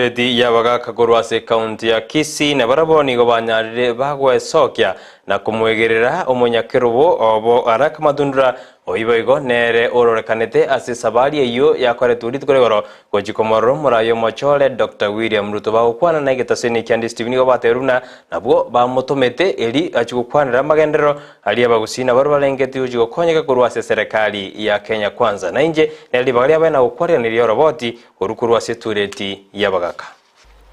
Edi ya bagaka korwase kaunti ya Kisii na baraboni go banyarire bagwe sokya na kumwegerera omunyakirubo obo araka madundura oiboigo nere ororekanete ase sabari eyo yakore turit koregoro gojikomoro murayo mochole Dr. William Ruto bagukwana na getaseni kyandi Stephen go bateruna nabwo bamutomete eri achukwanira magendero ali abagusina baro balengeti ujigo konyeka korwase serikali ya Kenya Kwanza na inje neli bagari abana ukwarira niri roboti orukurwase tureti ya bagaka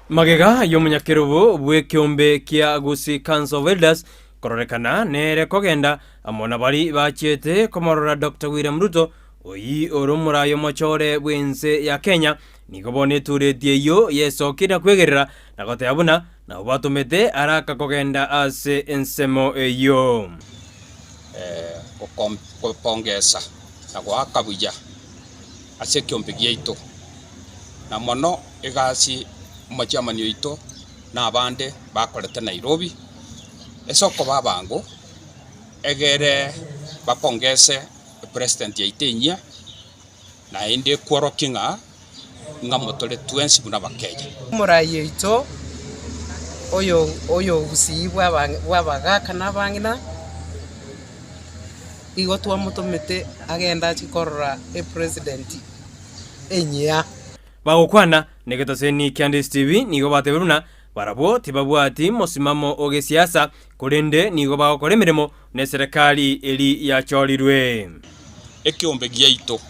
magega yomunyakirubo bwe kyombe kya Gusii Council of Elders kororekana nere kogenda amona bari bachete komorora Dr. William Ruto oyi orumurayo mochore bwense ya Kenya nigobone turetie yo yesokira kwegerera nagote abuna na batumete araka kogenda ase ensemo eyo pongesa na gwakabuja ase kyombe gyeito na mono egasi machama ito na abande bakorete Nairobi esoko babango egere bapongese president yaitenya na inde kworokinga ngamotole twensi buna bakeja murayi ito oyo Gusii bwabagaka nabangina igo twamutomete agenda chikorora president enya bagukwana negetaseni kyandi Steve nigo bateberuna barabo tibabwati mosimamo oge siasa kurende nigo bagokora emirimo ne serikali eri yachorirwe ekyombe gyaito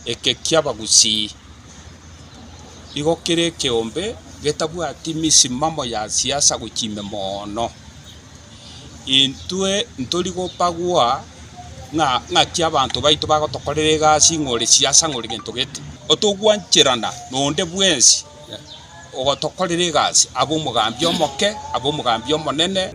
ekekya Gusii igo kire kyombe getabwati misimamo ya siasa gukime mono intwe ntoligo pagwa nga kya abantu baito bagotokorera egasi ngore siasa ngore gento gete otogwanchirana nonde bwensi ogotokorera egasi abo mugambi omoke abo mugambi omonene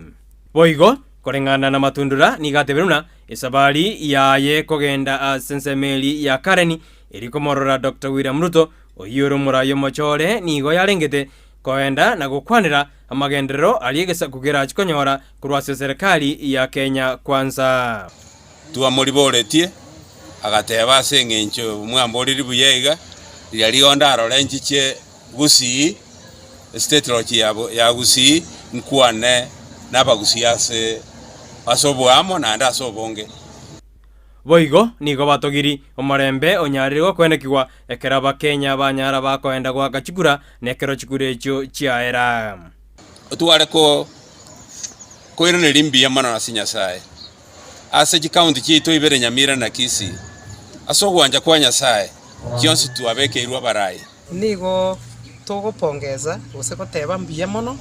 boigo korengana na matundura nigateberuna esabari yaye kogenda asensemeli ya Kareni erikomorora Dr. William Ruto oyiro murayo mochore nigo yarengete koenda na gukwanira amagendero aliegesa kugera chikonyora kurwase serikali ya Kenya Kwanza tuamuriboretie agateba ase ng'encho mwamboriri buyega lyalionda arorenchiche Gusii state rochi ya Gusii nkwane n'abagusii ase asobwamo nanda asobonge boigo nigo batogiri omorembe onyarirwa kwenekigwa ekeraba Kenya banyara bakoenda gwaka chigura nekero chigura echo chiaera otware ko koirane limbi yamana na Nyasaye ase chikaunti chito ibere Nyamira na Kisii asogwanja kwa Nyasaye kyonsi tuabekeirwa barayi nigo togopongeza use goteba mbiya mono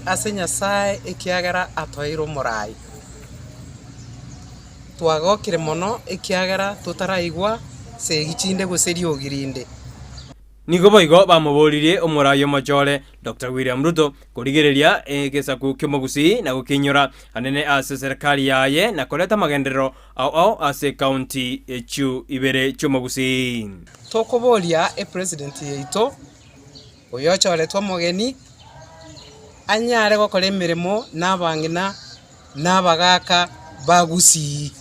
ase Nyasaye ekiagera atoiro morai twagokire mono ekiagera tutaraigwa segichinde guseri ogirinde nigo boigo bamuboririe omurayo mochole Dr. William Ruto kurigereria egesaku kyo Gusii na gukinyora anene ase serikali yaye na koleta magendero au ase county echu ibere chomo Gusii tokobolia president yeito oyo chole twamogeni anyare gokora emirimo nabangina nabagaka ba Gusii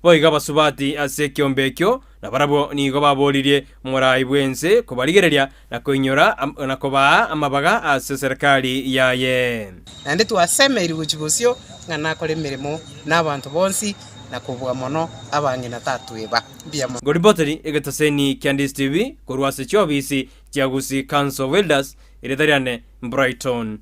boiga basubati ase kyombe kyo na barabo nigo baboririe murayi bwense kubarigereria na kuinyora na kuba amabaga ase serikali yaye ande twasemeri guchigusio ngana kore mirimo n'abantu bonsi na kubwa mono abangina tatweba biamo goriboteri egetaseni kyandi Steve kurwase chobisi kya Gusii Council of Elders iretariane Brighton